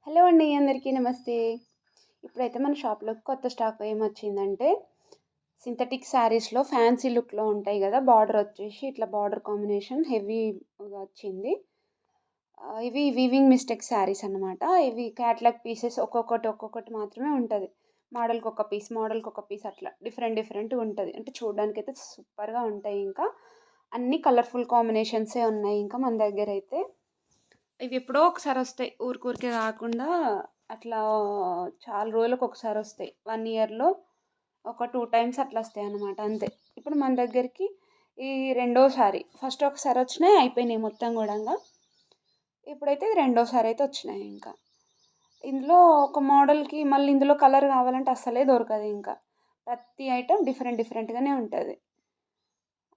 Hello అండి, అందరికీ నమస్తే. ఇప్పుడైతే మన షాప్‌లోకి కొత్త స్టాక్ ఏమొచ్చిందంటే, సింథటిక్ శారీస్‌లో ఫ్యాన్సీ లుక్‌లో ఉంటాయి గదా! బార్డర్ వచ్చేసి ఇట్లా బార్డర్ కాంబినేషన్ హెవీగా వచ్చింది. ఇవి వీవింగ్ మిస్టేక్ శారీస్ అన్నమాట. ఇవి క్యాటలాగ్ పీసెస్ ఒక్కొక్కటి మాత్రమే ఉంటది. మోడల్‌కొక పీస్ అట్లా డిఫరెంట్ డిఫరెంట్‌గా ఉంటది. అంటే చూడడానికైతే సూపర్‌గా ఉంటాయి ఇంకా. అన్నీ కలర్‌ఫుల్ కాంబినేషన్సే ఉన్నాయి ఇంకా మన దగ్గరైతే. ఇవి ఎప్పుడో ఒకసారొస్తాయి. ఊరికే కాకుండా అట్లా చాలా రోజులకొకసారొస్తాయి. 1 ఇయర్‌లో ఒక 2 టైమ్స్ అట్లా వస్తాయన్నమాట అంతే. ఇప్పుడు మన దగ్గరికి ఈ రెండోసారి. ఫస్ట్ ఒకసారొచ్చినాయి అయిపోయినాయి మొత్తం గూడంగా. ఇప్పుడైతే ఇది రెండోసారయితే వచ్చినాయి ఇంకా. ఇందులో ఒక మోడల్‌కి మళ్ళీ ఇందులో కలర్ కావాలంటే అస్సలే దొరకదింకా. ప్రతి ఐటెమ్ డిఫరెంట్ డిఫరెంట్‌గానే ఉంటది.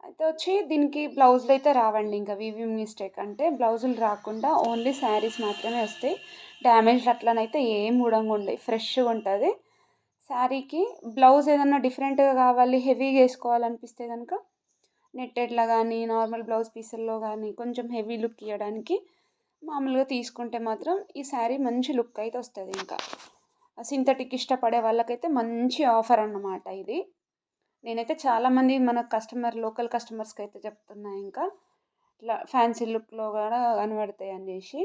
అయితే వచ్చి దీనికి బ్లౌజులైతే రావండి ఇంకా వీవింగ్ మిస్టేక్ అంటే బ్లౌజులు రాకుండా ఓన్లీ శారీస్ మాత్రమే వస్తాయి. డ్యామేజ్డ్ అట్లనైతే ఏం ఉండవు. ఫ్రెష్‌గా ఉంటది. శారీకి బ్లౌజ్ ఏదన్నా డిఫరెంట్‌గా కావాలి, హెవీగా ఏసుకోవాలనిపిస్తే గనక నెట్టెడ్‌లా గానీ, నార్మల్ బ్లౌజ్ పీసుల్లో గానీ కొంచెం హెవీ లుక్ ఇయ్యడానికి మామూలుగా తీసుకుంటే మాత్రం ఈ శారీ మంచి లుక్ అయితే వస్తదింకా. సింథటిక్ ఇష్టపడే వాళ్ళకైతే మంచి ఆఫర్ అన్నమాట ఇది. నేనైతే చాలామంది మన లోకల్ కస్టమర్స్‌కైతే చెప్తున్నా ఇంకా. ఇట్లా ఫ్యాన్సీ లుక్‌లో గూడా కనబడతాయని జేసి.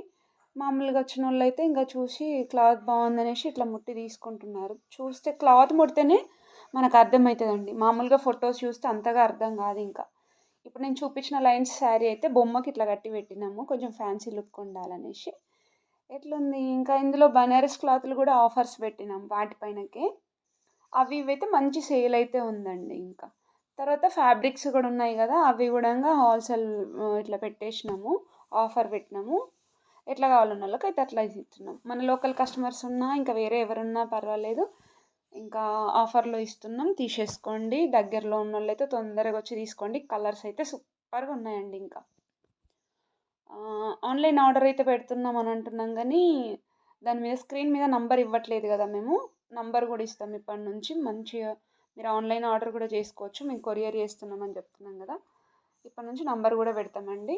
మామూలుగా వచ్చినోళ్ళైతే ఇంక చూసి క్లాత్ బావుందనేసి ఇట్లా ముట్టి తీసుకుంటున్నారు. చూస్తే క్లాత్ ముడితేనే మనకు అర్థమైతదండి. మామూలుగా ఫోటోస్ చూస్తే అంతగా అర్థం గాదింక. ఇప్పుడు నేను చూపించిన లైన్స్ శారీ అయితే బొమ్మకి ఇట్లా కట్టి పెట్టినాము. కొంచెం ఫ్యాన్సీ లుక్ ఉండాలనేసి. ఎట్లుంది ఇంకా ఇందులో బనారస్ క్లాతులు గూడా ఆఫర్స్ పెట్టినాం వాటిపైనకే. అవి ఇవైతే మంచి సేల్ అయితే ఉందండి ఇంకా. తర్వాత ఫ్యాబ్రిక్స్ గూడా ఉన్నాయి గదా! అవి గూడంగా హోల్‌సేల్ ఇట్లా పెట్టేసినాము. ఆఫర్ పెట్టినాము. ఎట్లా కావాలన్నోళ్ళకైతే అట్లా ఇస్తున్నాం. మన లోకల్ కస్టమర్స్ ఉన్నా, ఇంకా వేరే ఎవరున్నా పర్వాలేదు. ఇంకా ఆఫర్‌లో ఇస్తున్నాం. తీసేసుకోండి. దగ్గరలో ఉన్నోళ్ళైతే తొందరగా వచ్చి తీసుకోండి. కలర్స్ అయితే సూపర్‌గా ఉన్నాయండి ఇంకా. ఆన్‌లైన్ ఆర్డర్ అయితే పెడుతున్నాం అని అంటున్నాం గానీ, దాని మీద స్క్రీన్ మీద నంబర్ ఇవ్వట్లేదు గదా మేము. నంబర్ గూడా ఇస్తాం ఇప్పటి నుంచి. మంచిగా మీరు ఆన్‌లైన్ ఆర్డర్ గూడా చేసుకోవచ్చు. మేము కొరియర్ చేస్తున్నామని చెప్తున్నాం గదా! ఇప్పటి నుంచి నంబర్ గూడా పెడతామండి.